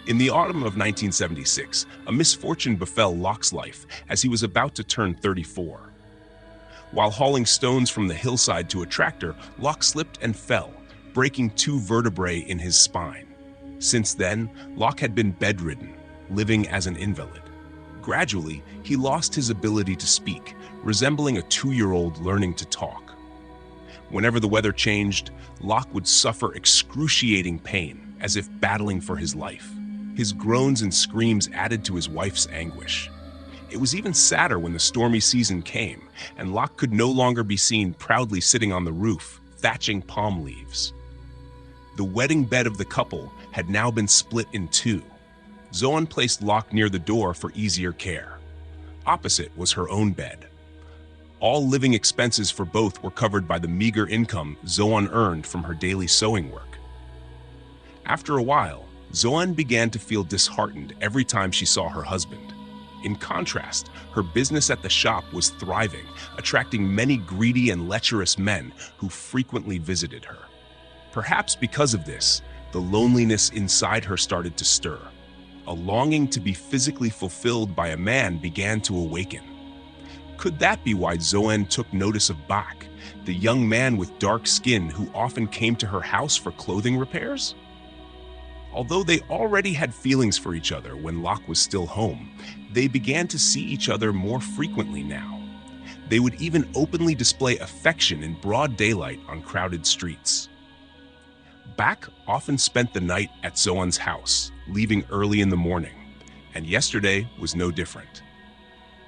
In the autumn of 1976, a misfortune befell Locke's life as he was about to turn 34. While hauling stones from the hillside to a tractor, Locke slipped and fell, breaking two vertebrae in his spine. Since then, Locke had been bedridden, living as an invalid. Gradually, he lost his ability to speak, resembling a 2-year-old learning to talk. Whenever the weather changed, Locke would suffer excruciating pain, as if battling for his life. His groans and screams added to his wife's anguish. It was even sadder when the stormy season came, and Locke could no longer be seen proudly sitting on the roof, thatching palm leaves. The wedding bed of the couple had now been split in two. Zoan placed Locke near the door for easier care. Opposite was her own bed. All living expenses for both were covered by the meager income Zoan earned from her daily sewing work. After a while, Zoan began to feel disheartened every time she saw her husband. In contrast, her business at the shop was thriving, attracting many greedy and lecherous men who frequently visited her. Perhaps because of this, the loneliness inside her started to stir. A longing to be physically fulfilled by a man began to awaken. Could that be why Zoan took notice of Bach, the young man with dark skin who often came to her house for clothing repairs? Although they already had feelings for each other when Locke was still home, they began to see each other more frequently now. They would even openly display affection in broad daylight on crowded streets. Bach often spent the night at Zoan's house, leaving early in the morning, and yesterday was no different.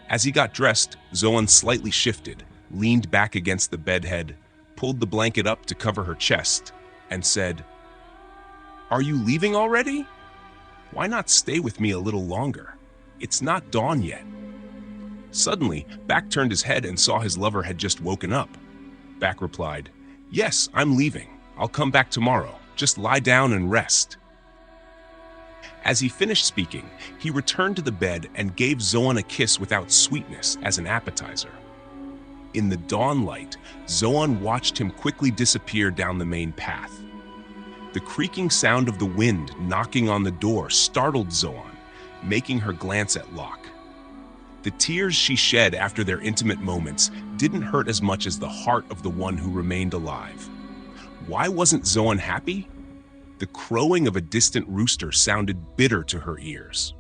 As he got dressed, Zoan slightly shifted, leaned back against the bedhead, pulled the blanket up to cover her chest, and said, "Are you leaving already? Why not stay with me a little longer? It's not dawn yet." Suddenly, Bach turned his head and saw his lover had just woken up. Bach replied, "Yes, I'm leaving. I'll come back tomorrow. Just lie down and rest." As he finished speaking, he returned to the bed and gave Zoan a kiss without sweetness as an appetizer. In the dawn light, Zoan watched him quickly disappear down the main path. The creaking sound of the wind knocking on the door startled Zoan, making her glance at Locke. The tears she shed after their intimate moments didn't hurt as much as the heart of the one who remained alive. Why wasn't Zoan happy? The crowing of a distant rooster sounded bitter to her ears.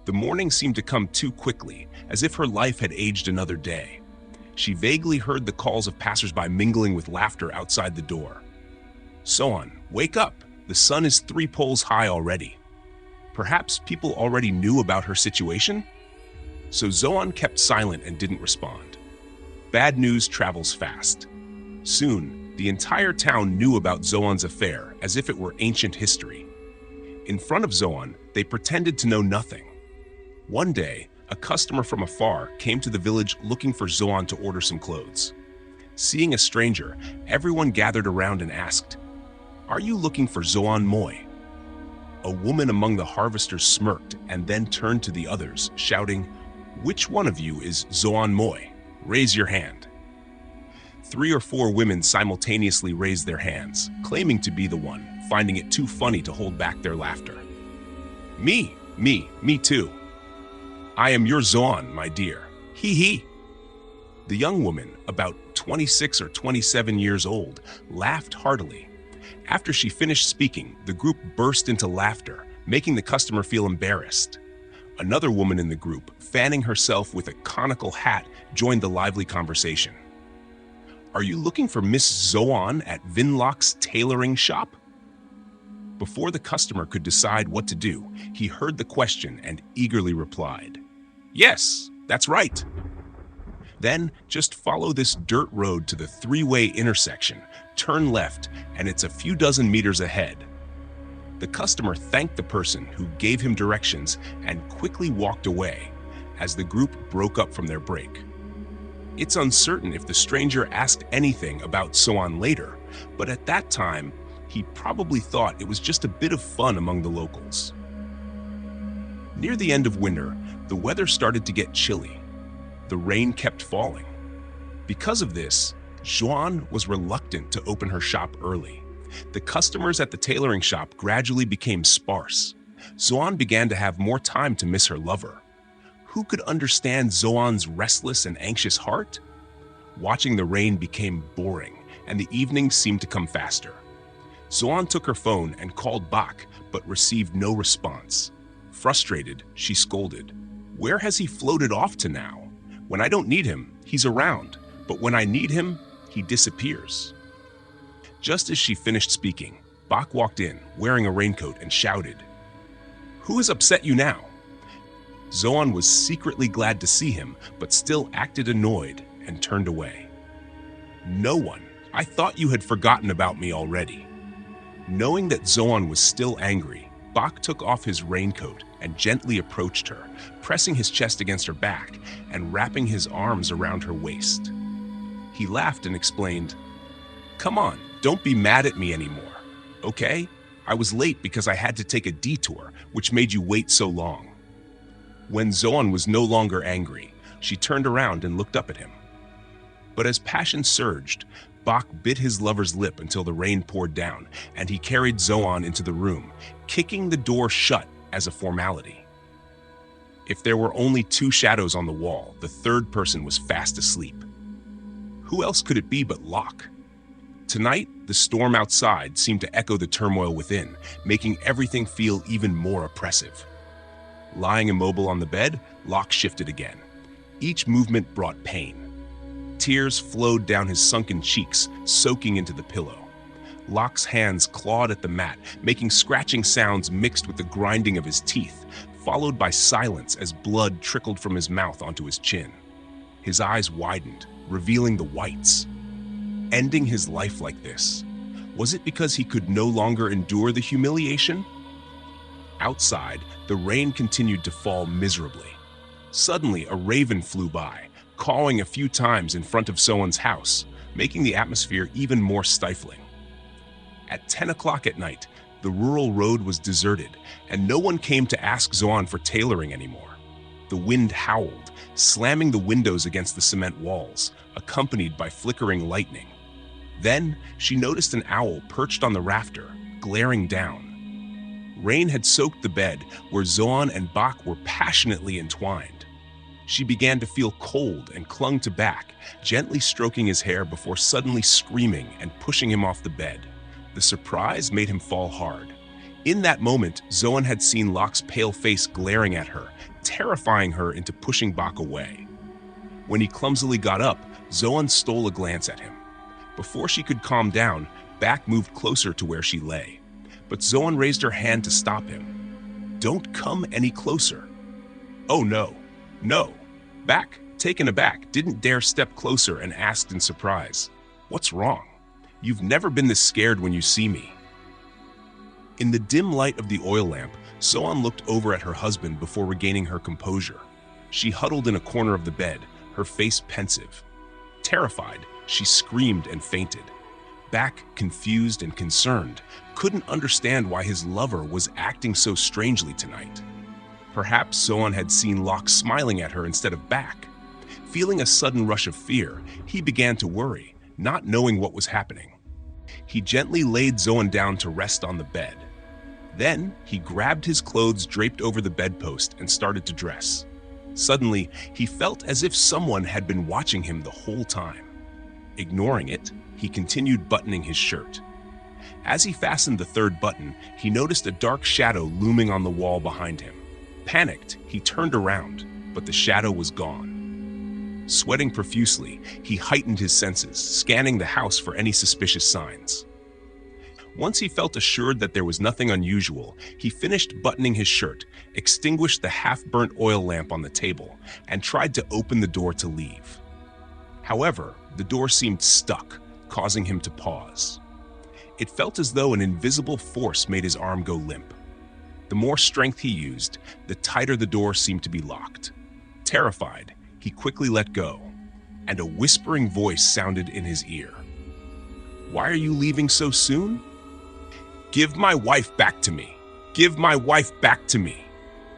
The morning seemed to come too quickly, as if her life had aged another day. She vaguely heard the calls of passersby mingling with laughter outside the door. "Zoan, wake up! The sun is 3 poles high already." Perhaps people already knew about her situation? So Zoan kept silent and didn't respond. Bad news travels fast. Soon, the entire town knew about Zoan's affair as if it were ancient history. In front of Zoan, they pretended to know nothing. One day, a customer from afar came to the village looking for Zoan to order some clothes. Seeing a stranger, everyone gathered around and asked, "Are you looking for Zoan Moy?" A woman among the harvesters smirked and then turned to the others, shouting, "Which one of you is Zoan Moy? Raise your hand." 3 or 4 women simultaneously raised their hands, claiming to be the one, finding it too funny to hold back their laughter. Me too. I am your Zoan, my dear. Hee hee." The young woman, about 26 or 27 years old, laughed heartily. After she finished speaking, the group burst into laughter, making the customer feel embarrassed. Another woman in the group, fanning herself with a conical hat, joined the lively conversation. "Are you looking for Miss Zoan at Vinlock's tailoring shop?" Before the customer could decide what to do, he heard the question and eagerly replied, "Yes, that's right." Then just follow this dirt road to the 3-way intersection, turn left, and it's a few dozen meters ahead. The customer thanked the person who gave him directions and quickly walked away as the group broke up from their break. It's uncertain if the stranger asked anything about Zoan later, but at that time, he probably thought it was just a bit of fun among the locals. Near the end of winter, the weather started to get chilly. The rain kept falling. Because of this, Zoan was reluctant to open her shop early. The customers at the tailoring shop gradually became sparse. Zoan began to have more time to miss her lover. Who could understand Zoan's restless and anxious heart? Watching the rain became boring, and the evening seemed to come faster. Zoan took her phone and called Bach, but received no response. Frustrated, she scolded. Where has he floated off to now? When I don't need him, he's around, but when I need him, he disappears. Just as she finished speaking, Bach walked in, wearing a raincoat, and shouted, "Who has upset you now?" Zoan was secretly glad to see him, but still acted annoyed and turned away. "No one. I thought you had forgotten about me already." Knowing that Zoan was still angry, Bach took off his raincoat and gently approached her, pressing his chest against her back and wrapping his arms around her waist. He laughed and explained, "Come on, don't be mad at me anymore, okay? I was late because I had to take a detour, which made you wait so long." When Zoan was no longer angry, she turned around and looked up at him. But as passion surged, Bach bit his lover's lip until the rain poured down, and he carried Zoan into the room, kicking the door shut as a formality. If there were only two shadows on the wall, the third person was fast asleep. Who else could it be but Locke? Tonight, the storm outside seemed to echo the turmoil within, making everything feel even more oppressive. Lying immobile on the bed, Locke shifted again. Each movement brought pain. Tears flowed down his sunken cheeks, soaking into the pillow. Locke's hands clawed at the mat, making scratching sounds mixed with the grinding of his teeth, followed by silence as blood trickled from his mouth onto his chin. His eyes widened, revealing the whites. Ending his life like this? Was it because he could no longer endure the humiliation? Outside, the rain continued to fall miserably. Suddenly, a raven flew by, cawing a few times in front of Zoan's house, making the atmosphere even more stifling. At 10 o'clock at night, the rural road was deserted, and no one came to ask Zoan for tailoring anymore. The wind howled, slamming the windows against the cement walls, accompanied by flickering lightning. Then, she noticed an owl perched on the rafter, glaring down. Rain had soaked the bed where Zoan and Bach were passionately entwined. She began to feel cold and clung to Bach, gently stroking his hair before suddenly screaming and pushing him off the bed. The surprise made him fall hard. In that moment, Zoan had seen Locke's pale face glaring at her, terrifying her into pushing Bach away. When he clumsily got up, Zoan stole a glance at him. Before she could calm down, Bach moved closer to where she lay. But Zoan raised her hand to stop him. "Don't come any closer." "Oh no, no." Bach, taken aback, didn't dare step closer and asked in surprise, "What's wrong? You've never been this scared when you see me." In the dim light of the oil lamp, Zoan looked over at her husband before regaining her composure. She huddled in a corner of the bed, her face pensive. Terrified, she screamed and fainted. Bach, confused and concerned, couldn't understand why his lover was acting so strangely tonight. Perhaps Zoan had seen Locke smiling at her instead of Bach. Feeling a sudden rush of fear, he began to worry, not knowing what was happening. He gently laid Zoan down to rest on the bed. Then, he grabbed his clothes draped over the bedpost and started to dress. Suddenly, he felt as if someone had been watching him the whole time. Ignoring it, he continued buttoning his shirt. As he fastened the third button, he noticed a dark shadow looming on the wall behind him. Panicked, he turned around, but the shadow was gone. Sweating profusely, he heightened his senses, scanning the house for any suspicious signs. Once he felt assured that there was nothing unusual, he finished buttoning his shirt, extinguished the half-burnt oil lamp on the table, and tried to open the door to leave. However, the door seemed stuck, causing him to pause. It felt as though an invisible force made his arm go limp. The more strength he used, the tighter the door seemed to be locked. Terrified, he quickly let go, and a whispering voice sounded in his ear. "Why are you leaving so soon?" "Give my wife back to me! Give my wife back to me!"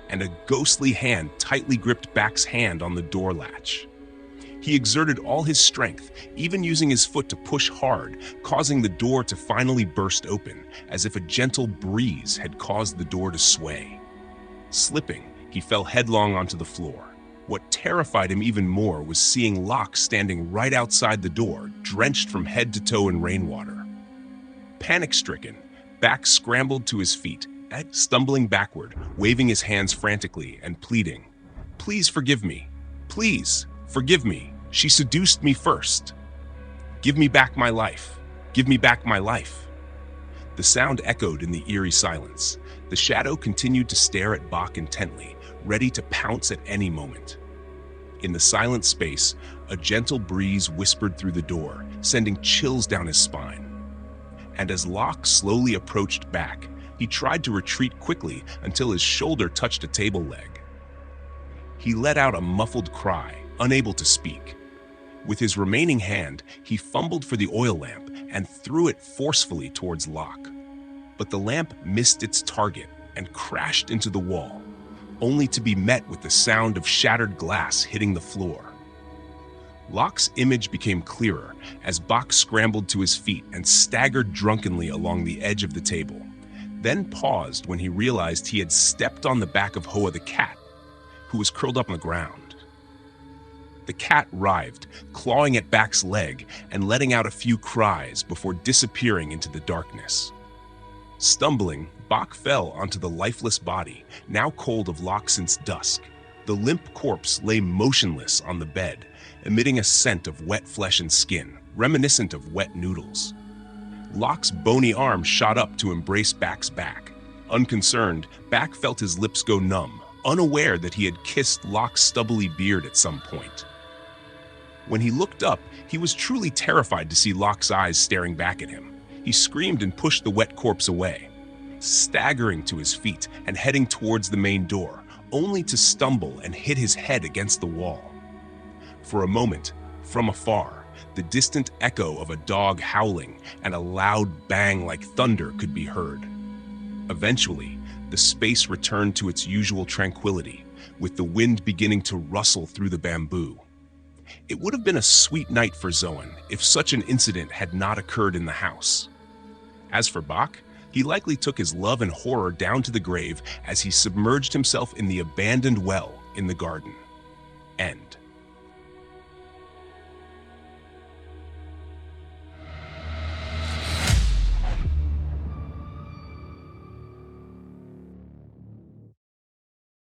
And a ghostly hand tightly gripped Bach's hand on the door latch. He exerted all his strength, even using his foot to push hard, causing the door to finally burst open, as if a gentle breeze had caused the door to sway. Slipping, he fell headlong onto the floor. What terrified him even more was seeing Locke standing right outside the door, drenched from head to toe in rainwater. Panic-stricken, Bak scrambled to his feet, stumbling backward, waving his hands frantically and pleading, "Please forgive me. Please, forgive me. She seduced me first. Give me back my life. Give me back my life." The sound echoed in the eerie silence. The shadow continued to stare at Bak intently, ready to pounce at any moment. In the silent space, a gentle breeze whispered through the door, sending chills down his spine. And as Locke slowly approached Bak, he tried to retreat quickly until his shoulder touched a table leg. He let out a muffled cry, unable to speak. With his remaining hand, he fumbled for the oil lamp and threw it forcefully towards Locke. But the lamp missed its target and crashed into the wall, only to be met with the sound of shattered glass hitting the floor. Locke's image became clearer as Bak scrambled to his feet and staggered drunkenly along the edge of the table, then paused when he realized he had stepped on the back of Hoa the cat, who was curled up on the ground. The cat writhed, clawing at Bak's leg and letting out a few cries before disappearing into the darkness. Stumbling, Bak fell onto the lifeless body, now cold of Locke since dusk. The limp corpse lay motionless on the bed, emitting a scent of wet flesh and skin, reminiscent of wet noodles. Locke's bony arm shot up to embrace Bak's back. Unconcerned, Bak felt his lips go numb, unaware that he had kissed Locke's stubbly beard at some point. When he looked up, he was truly terrified to see Locke's eyes staring back at him. He screamed and pushed the wet corpse away, staggering to his feet and heading towards the main door, only to stumble and hit his head against the wall. For a moment, from afar, the distant echo of a dog howling and a loud bang like thunder could be heard. Eventually, the space returned to its usual tranquility, with the wind beginning to rustle through the bamboo. It would have been a sweet night for Zoan if such an incident had not occurred in the house. As for Bak, he likely took his love and horror down to the grave as he submerged himself in the abandoned well in the garden. End.